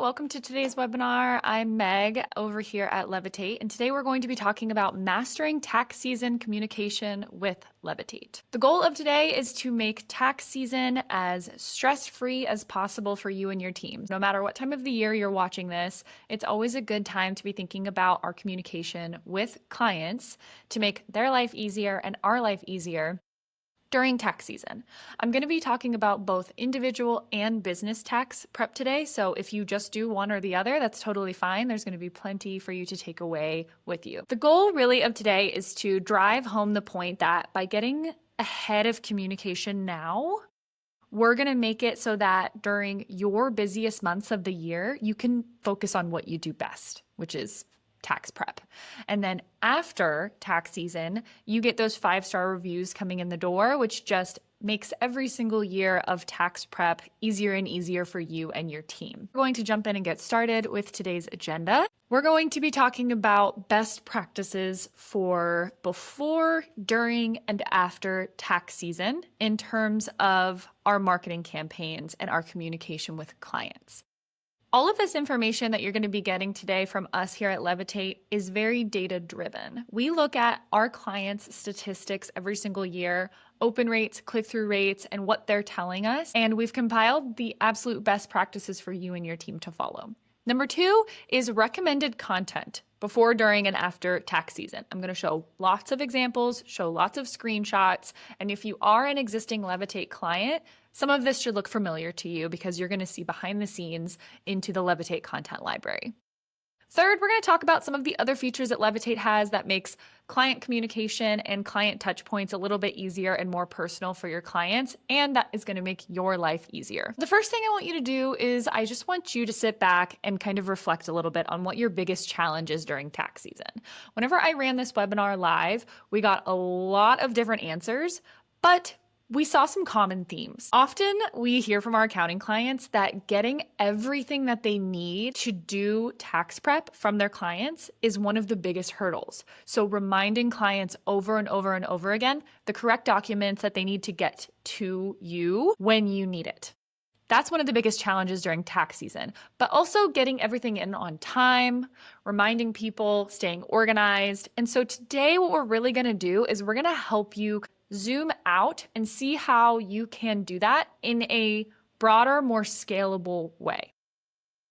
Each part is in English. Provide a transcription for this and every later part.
welcome to today's webinar. I'm Meg over here at Levitate, and today we're going to be talking about mastering tax season communication with Levitate. The goal of today is to make tax season as stress-free as possible for you and your team. No matter what time of the year you're watching this, it's always a good time to be thinking about our communication with clients to make their life easier and our life easier during tax season. I'm going to be talking about both individual and business tax prep today. So if you just do one or the other, that's totally fine. There's going to be plenty for you to take away with you. The goal really of today is to drive home the point that by getting ahead of communication now, we're going to make it so that during your busiest months of the year, you can focus on what you do best, which is tax prep. And then after tax season, you get those 5-star reviews coming in the door, which just makes every single year of tax prep easier and easier for you and your team. We're going to jump in and get started with today's agenda. We're going to be talking about best practices for before, during, and after tax season in terms of our marketing campaigns and our communication with clients. All of this information that you're going to be getting today from us here at Levitate is very data-driven. We look at our clients' statistics every single year, open rates, click-through rates, and what they're telling us, and we've compiled the absolute best practices for you and your team to follow. Number 2 is recommended content before, during, and after tax season. I'm going to show lots of examples, show lots of screenshots, and if you are an existing Levitate client, some of this should look familiar to you because you're going to see behind the scenes into the Levitate content library. Third, we're going to talk about some of the other features that Levitate has that makes client communication and client touch points a little bit easier and more personal for your clients, and that is going to make your life easier. The first thing I want you to do is I just want you to sit back and kind of reflect a little bit on what your biggest challenge is during tax season. Whenever I ran this webinar live, we got a lot of different answers, but we saw some common themes. Often we hear from our accounting clients that getting everything that they need to do tax prep from their clients is one of the biggest hurdles. So reminding clients over and over and over again the correct documents that they need to get to you when you need it. That's one of the biggest challenges during tax season, but also getting everything in on time, reminding people, staying organized. And so today what we're really going to do is we're going to help you zoom out and see how you can do that in a broader, more scalable way.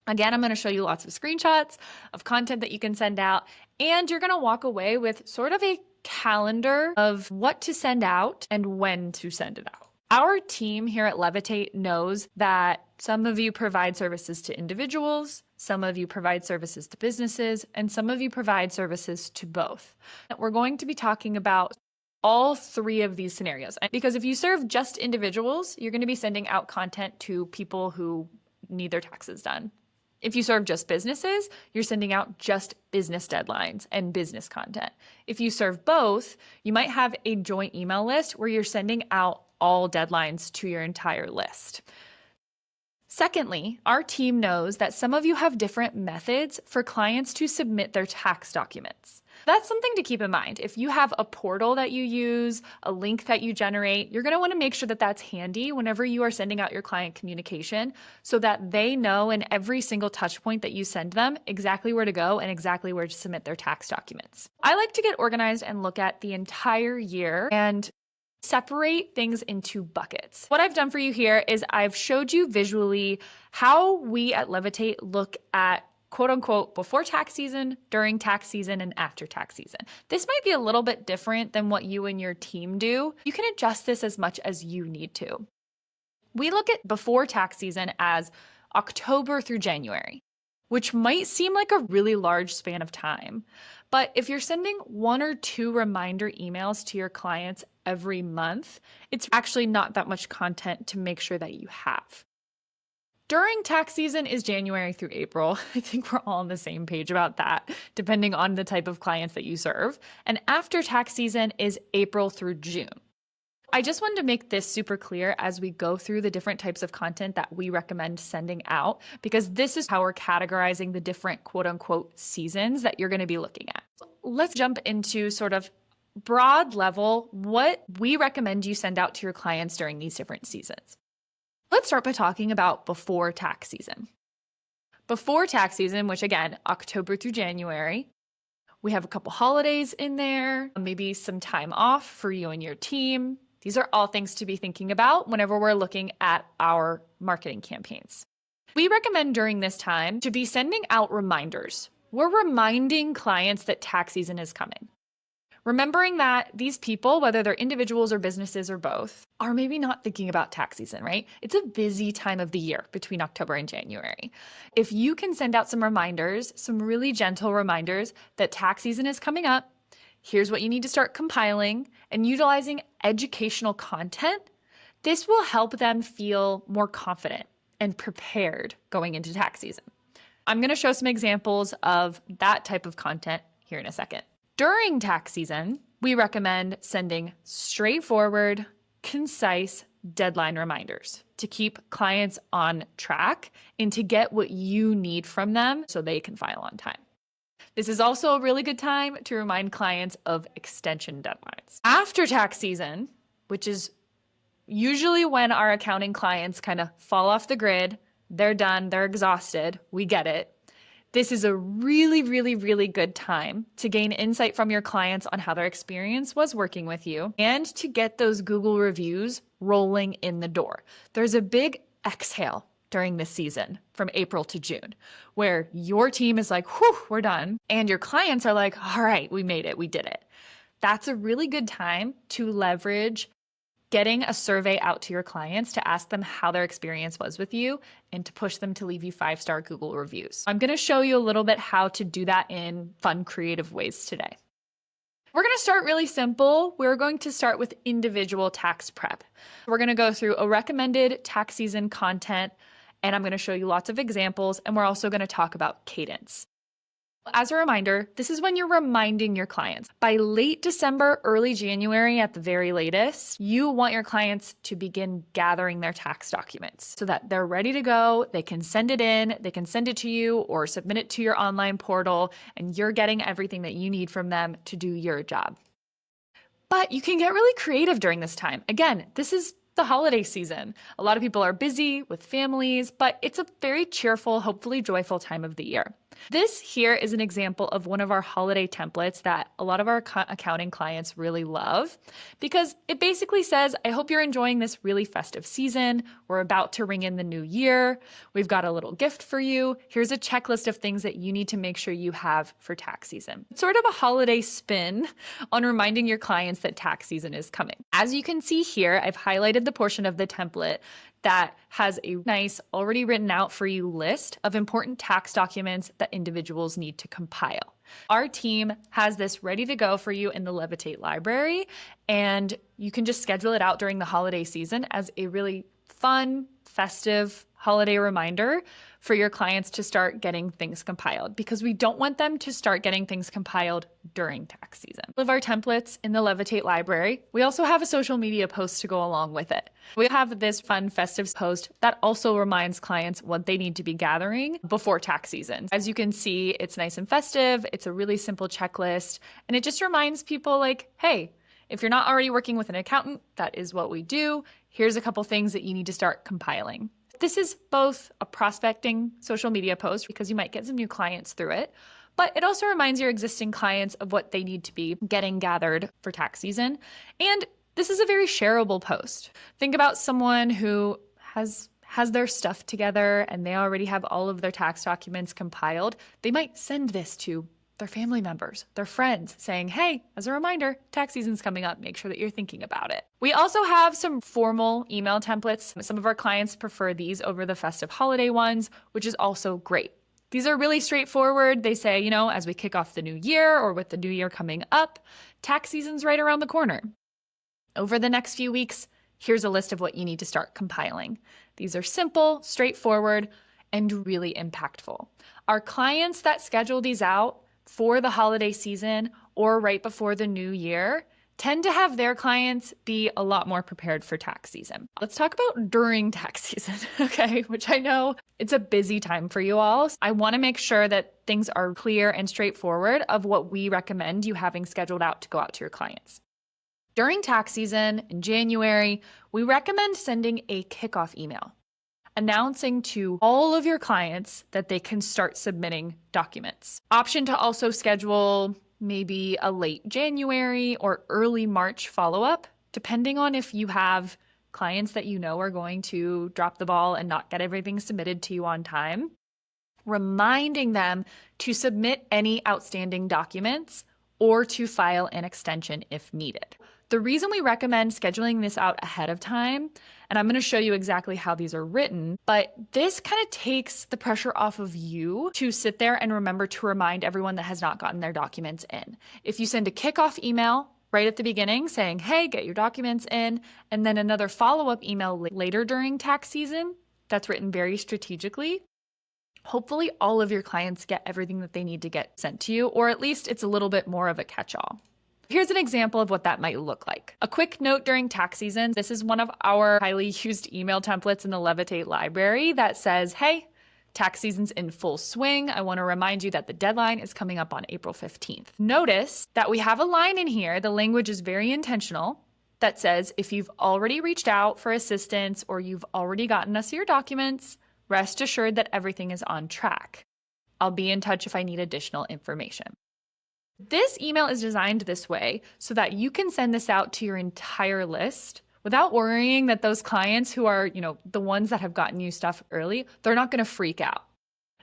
Again, I'm going to show you lots of screenshots of content that you can send out, and you're going to walk away with sort of a calendar of what to send out and when to send it out. Our team here at Levitate knows that some of you provide services to individuals, some of you provide services to businesses, and some of you provide services to both. We're going to be talking about all 3 of these scenarios. Because if you serve just individuals, you're going to be sending out content to people who need their taxes done. If you serve just businesses, you're sending out just business deadlines and business content. If you serve both, you might have a joint email list where you're sending out all deadlines to your entire list. Secondly, our team knows that some of you have different methods for clients to submit their tax documents. That's something to keep in mind. If you have a portal that you use, a link that you generate, you're going to want to make sure that that's handy whenever you are sending out your client communication so that they know in every single touch point that you send them exactly where to go and exactly where to submit their tax documents. I like to get organized and look at the entire year and separate things into buckets. What I've done for you here is I've showed you visually how we at Levitate look at quote unquote before tax season, during tax season, and after tax season. This might be a little bit different than what you and your team do. You can adjust this as much as you need to. We look at before tax season as October through January, which might seem like a really large span of time. But if you're sending 1 or 2 reminder emails to your clients every month, it's actually not that much content to make sure that you have. During tax season is January through April. I think we're all on the same page about that, depending on the type of clients that you serve. And after tax season is April through June. I just wanted to make this super clear as we go through the different types of content that we recommend sending out, because this is how we're categorizing the different quote unquote seasons that you're going to be looking at. Let's jump into sort of broad level what we recommend you send out to your clients during these different seasons. Let's start by talking about before tax season. Before tax season, which again, October through January, we have a couple holidays in there, maybe some time off for you and your team. These are all things to be thinking about whenever we're looking at our marketing campaigns. We recommend during this time to be sending out reminders. We're reminding clients that tax season is coming. Remembering that these people, whether they're individuals or businesses or both, are maybe not thinking about tax season, right? It's a busy time of the year between October and January. If you can send out some reminders, some really gentle reminders that tax season is coming up, here's what you need to start compiling, and utilizing educational content, this will help them feel more confident and prepared going into tax season. I'm going to show some examples of that type of content here in a second. During tax season, we recommend sending straightforward, concise deadline reminders to keep clients on track and to get what you need from them so they can file on time. This is also a really good time to remind clients of extension deadlines. After tax season, which is usually when our accounting clients kind of fall off the grid, they're done, they're exhausted, we get it. This is a really, really, really good time to gain insight from your clients on how their experience was working with you and to get those Google reviews rolling in the door. There's a big exhale during this season from April to June where your team is like, whew, we're done. And your clients are like, all right, we made it, we did it. That's a really good time to leverage getting a survey out to your clients to ask them how their experience was with you and to push them to leave you 5-star Google reviews. I'm going to show you a little bit how to do that in fun, creative ways today. We're going to start really simple. We're going to start with individual tax prep. We're going to go through a recommended tax season content, and I'm going to show you lots of examples, and we're also going to talk about cadence. As a reminder, this is when you're reminding your clients. By late December, early January at the very latest, you want your clients to begin gathering their tax documents so that they're ready to go. They can send it in, they can send it to you or submit it to your online portal, and you're getting everything that you need from them to do your job. But you can get really creative during this time. Again, this is the holiday season. A lot of people are busy with families, but it's a very cheerful, hopefully joyful time of the year. This here is an example of one of our holiday templates that a lot of our accounting clients really love because it basically says, I hope you're enjoying this really festive season. We're about to ring in the new year. We've got a little gift for you. Here's a checklist of things that you need to make sure you have for tax season. It's sort of a holiday spin on reminding your clients that tax season is coming. As you can see here, I've highlighted the portion of the template that has a nice, already written out for you list of important tax documents that individuals need to compile. Our team has this ready to go for you in the Levitate library, and you can just schedule it out during the holiday season as a really fun, festive holiday reminder for your clients to start getting things compiled because we don't want them to start getting things compiled during tax season. All of our templates in the Levitate library. We also have a social media post to go along with it. We have this fun festive post that also reminds clients what they need to be gathering before tax season. As you can see, it's nice and festive. It's a really simple checklist, and it just reminds people like, hey, if you're not already working with an accountant, that is what we do. Here's a couple things that you need to start compiling. This is both a prospecting social media post because you might get some new clients through it, but it also reminds your existing clients of what they need to be getting gathered for tax season. And this is a very shareable post. Think about someone who has their stuff together and they already have all of their tax documents compiled. They might send this to their family members, their friends, saying, hey, as a reminder, tax season's coming up. Make sure that you're thinking about it. We also have some formal email templates. Some of our clients prefer these over the festive holiday ones, which is also great. These are really straightforward. They say, as we kick off the new year or with the new year coming up, tax season's right around the corner. Over the next few weeks, here's a list of what you need to start compiling. These are simple, straightforward, and really impactful. Our clients that schedule these out for the holiday season or right before the new year tend to have their clients be a lot more prepared for tax season. Let's talk about during tax season, okay? Which I know it's a busy time for you all. I want to make sure that things are clear and straightforward of what we recommend you having scheduled out to go out to your clients. During tax season in January, we recommend sending a kickoff email. announcing to all of your clients that they can start submitting documents. Option to also schedule maybe a late January or early March follow-up, depending on if you have clients that you know are going to drop the ball and not get everything submitted to you on time. Reminding them to submit any outstanding documents or to file an extension if needed. The reason we recommend scheduling this out ahead of time, and I'm going to show you exactly how these are written, but this kind of takes the pressure off of you to sit there and remember to remind everyone that has not gotten their documents in. If you send a kickoff email right at the beginning saying, hey, get your documents in, and then another follow-up email later during tax season that's written very strategically, hopefully all of your clients get everything that they need to get sent to you, or at least it's a little bit more of a catch-all. Here's an example of what that might look like. A quick note during tax season. This is one of our highly used email templates in the Levitate library that says, hey, tax season's in full swing. I want to remind you that the deadline is coming up on April 15th. Notice that we have a line in here. The language is very intentional that says, if you've already reached out for assistance or you've already gotten us your documents, rest assured that everything is on track. I'll be in touch if I need additional information. This email is designed this way so that you can send this out to your entire list without worrying that those clients who are, the ones that have gotten you stuff early, they're not going to freak out.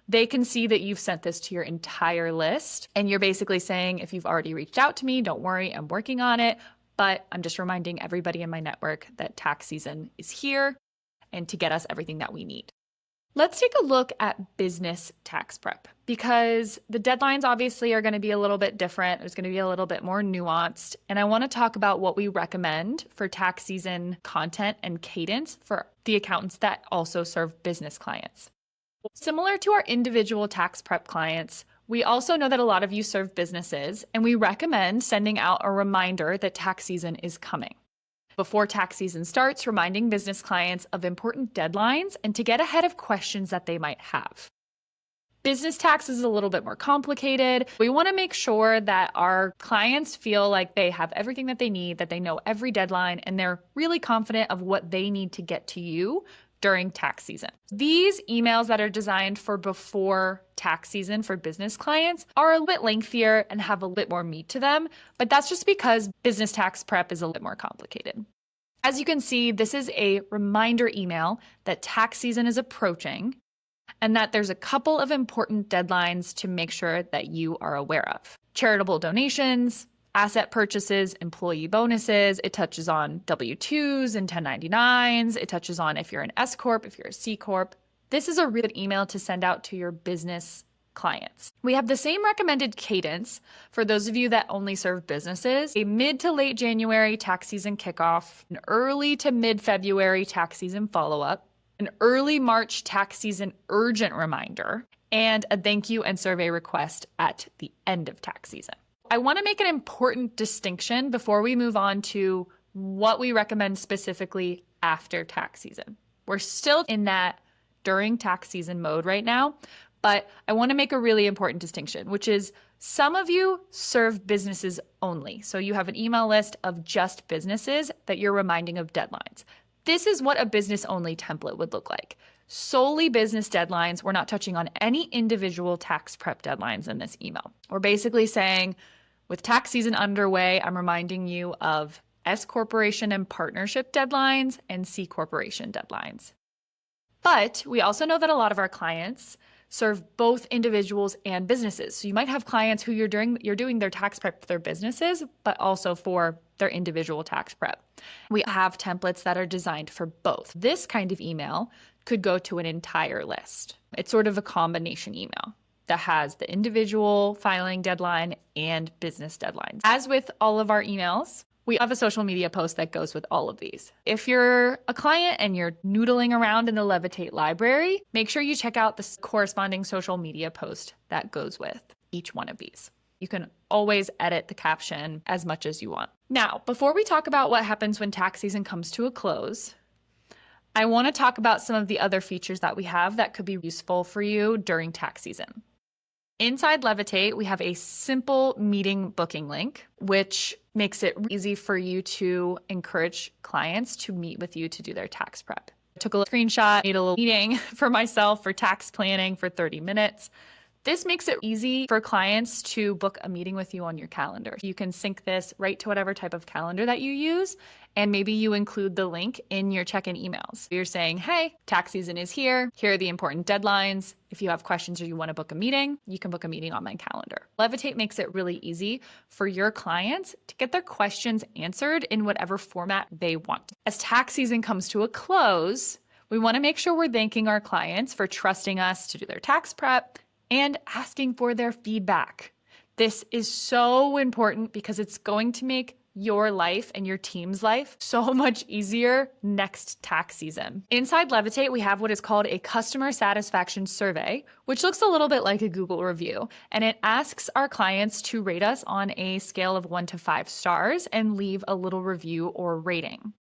They can see that you've sent this to your entire list and you're basically saying, if you've already reached out to me, don't worry, I'm working on it, but I'm just reminding everybody in my network that tax season is here and to get us everything that we need. Let's take a look at business tax prep because the deadlines obviously are going to be a little bit different. There's going to be a little bit more nuanced. And I want to talk about what we recommend for tax season content and cadence for the accountants that also serve business clients. Similar to our individual tax prep clients, we also know that a lot of you serve businesses, and we recommend sending out a reminder that tax season is coming. Before tax season starts, reminding business clients of important deadlines and to get ahead of questions that they might have. Business tax is a little bit more complicated. We want to make sure that our clients feel like they have everything that they need, that they know every deadline, and they're really confident of what they need to get to you during tax season. These emails that are designed for before tax season for business clients are a little bit lengthier and have a bit more meat to them, but that's just because business tax prep is a bit more complicated. As you can see, this is a reminder email that tax season is approaching and that there's a couple of important deadlines to make sure that you are aware of. Charitable donations, asset purchases, employee bonuses. It touches on W-2s and 1099s. It touches on if you're an S Corp, if you're a C Corp. This is a really good email to send out to your business clients. We have the same recommended cadence for those of you that only serve businesses: a mid to late January tax season kickoff, an early to mid-February tax season follow-up, an early March tax season urgent reminder, and a thank you and survey request at the end of tax season. I want to make an important distinction before we move on to what we recommend specifically after tax season. We're still in that during tax season mode right now, but I want to make a really important distinction, which is some of you serve businesses only. So you have an email list of just businesses that you're reminding of deadlines. This is what a business-only template would look like. Solely business deadlines. We're not touching on any individual tax prep deadlines in this email. We're basically saying, with tax season underway, I'm reminding you of S Corporation and partnership deadlines and C Corporation deadlines. But we also know that a lot of our clients serve both individuals and businesses. So you might have clients who you're doing their tax prep for their businesses, but also for their individual tax prep. We have templates that are designed for both. This kind of email could go to an entire list. It's sort of a combination email that has the individual filing deadline and business deadlines. As with all of our emails, we have a social media post that goes with all of these. If you're a client and you're noodling around in the Levitate library, make sure you check out the corresponding social media post that goes with each one of these. You can always edit the caption as much as you want. Now, before we talk about what happens when tax season comes to a close, I want to talk about some of the other features that we have that could be useful for you during tax season. Inside Levitate, we have a simple meeting booking link, which makes it easy for you to encourage clients to meet with you to do their tax prep. Took a screenshot, made a little meeting for myself for tax planning for 30 minutes. This makes it easy for clients to book a meeting with you on your calendar. You can sync this right to whatever type of calendar that you use, and maybe you include the link in your check-in emails. You're saying, hey, tax season is here. Here are the important deadlines. If you have questions or you want to book a meeting, you can book a meeting on my calendar. Levitate makes it really easy for your clients to get their questions answered in whatever format they want. As tax season comes to a close, we want to make sure we're thanking our clients for trusting us to do their tax prep and asking for their feedback. This is so important because it's going to make your life and your team's life so much easier next tax season. Inside Levitate, we have what is called a customer satisfaction survey, which looks a little bit like a Google review, and it asks our clients to rate us on a scale of 1 to 5 stars and leave a little review or rating.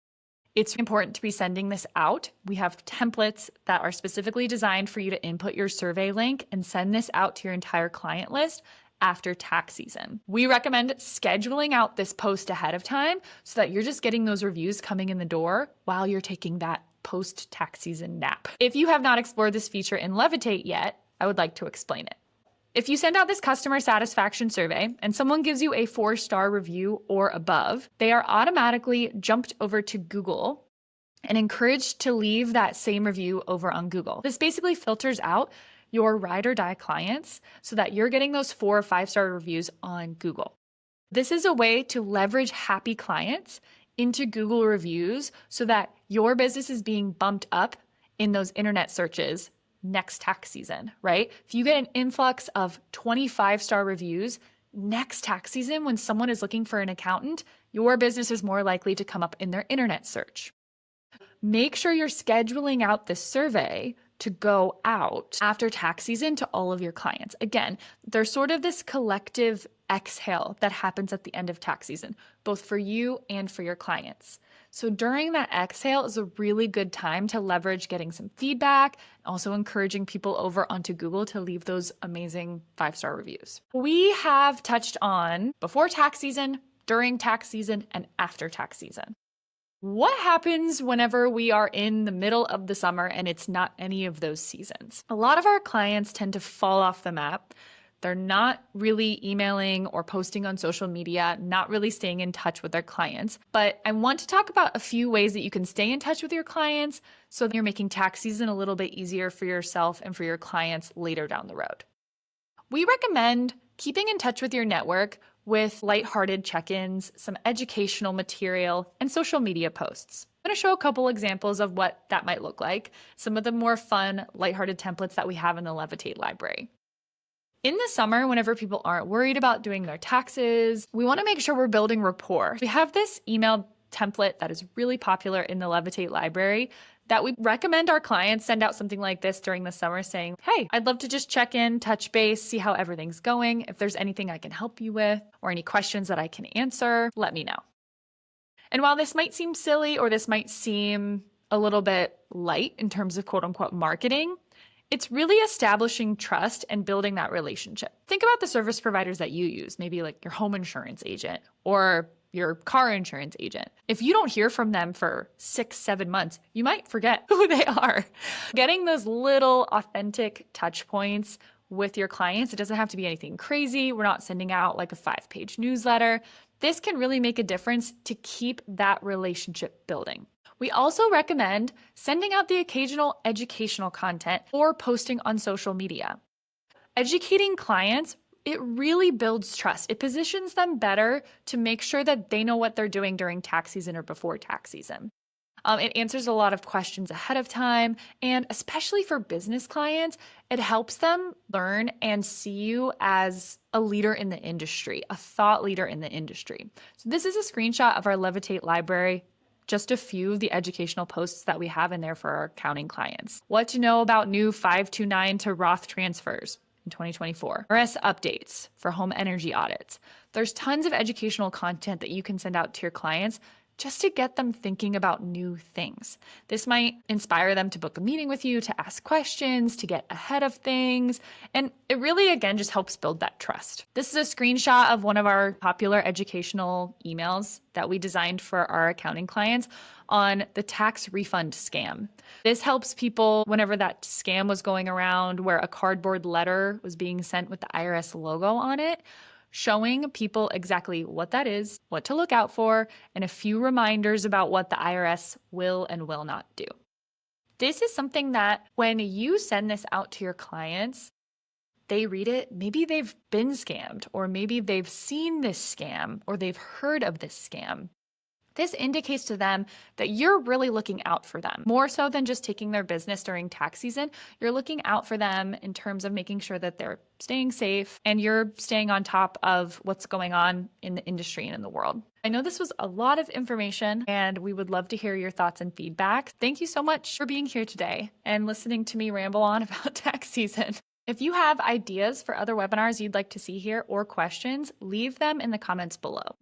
It's important to be sending this out. We have templates that are specifically designed for you to input your survey link and send this out to your entire client list after tax season. We recommend scheduling out this post ahead of time so that you're just getting those reviews coming in the door while you're taking that post-tax season nap. If you have not explored this feature in Levitate yet, I would like to explain it. If you send out this customer satisfaction survey and someone gives you a 4-star review or above, they are automatically jumped over to Google and encouraged to leave that same review over on Google. This basically filters out your ride or die clients so that you're getting those 4 or 5-star reviews on Google. This is a way to leverage happy clients into Google reviews so that your business is being bumped up in those internet searches next tax season, right? If you get an influx of 25-star reviews next tax season when someone is looking for an accountant, your business is more likely to come up in their internet search. Make sure you're scheduling out this survey to go out after tax season to all of your clients. Again, there's sort of this collective exhale that happens at the end of tax season, both for you and for your clients. So during that exhale is a really good time to leverage getting some feedback, also encouraging people over onto Google to leave those amazing 5-star reviews. We have touched on before tax season, during tax season, and after tax season. What happens whenever we are in the middle of the summer and it's not any of those seasons? A lot of our clients tend to fall off the map. They're not really emailing or posting on social media, not really staying in touch with their clients. But I want to talk about a few ways that you can stay in touch with your clients so that you're making tax season a little bit easier for yourself and for your clients later down the road. We recommend keeping in touch with your network with lighthearted check-ins, some educational material, and social media posts. I'm going to show a couple examples of what that might look like, some of the more fun, lighthearted templates that we have in the Levitate library. In the summer, whenever people aren't worried about doing their taxes, we want to make sure we're building rapport. We have this email template that is really popular in the Levitate library that we recommend our clients send out something like this during the summer saying, hey, I'd love to just check in, touch base, see how everything's going. If there's anything I can help you with or any questions that I can answer, let me know. And while this might seem silly or this might seem a little bit light in terms of quote unquote marketing, it's really establishing trust and building that relationship. Think about the service providers that you use, maybe like your home insurance agent or your car insurance agent. If you don't hear from them for 6-7 months, you might forget who they are. Getting those little authentic touch points with your clients, it doesn't have to be anything crazy. We're not sending out like a 5-page newsletter. This can really make a difference to keep that relationship building. We also recommend sending out the occasional educational content or posting on social media. Educating clients, it really builds trust. It positions them better to make sure that they know what they're doing during tax season or before tax season. It answers a lot of questions ahead of time, and especially for business clients, it helps them learn and see you as a leader in the industry, a thought leader in the industry. So this is a screenshot of our Levitate library. Just a few of the educational posts that we have in there for our accounting clients. What to know about new 529 to Roth transfers in 2024. RS updates for home energy audits. There's tons of educational content that you can send out to your clients just to get them thinking about new things. This might inspire them to book a meeting with you, to ask questions, to get ahead of things. And it really, again, just helps build that trust. This is a screenshot of one of our popular educational emails that we designed for our accounting clients on the tax refund scam. This helps people whenever that scam was going around where a cardboard letter was being sent with the IRS logo on it, showing people exactly what that is, what to look out for, and a few reminders about what the IRS will and will not do. This is something that when you send this out to your clients, they read it, maybe they've been scammed, or maybe they've seen this scam, or they've heard of this scam. This indicates to them that you're really looking out for them. More so than just taking their business during tax season, you're looking out for them in terms of making sure that they're staying safe and you're staying on top of what's going on in the industry and in the world. I know this was a lot of information and we would love to hear your thoughts and feedback. Thank you so much for being here today and listening to me ramble on about tax season. If you have ideas for other webinars you'd like to see here or questions, leave them in the comments below.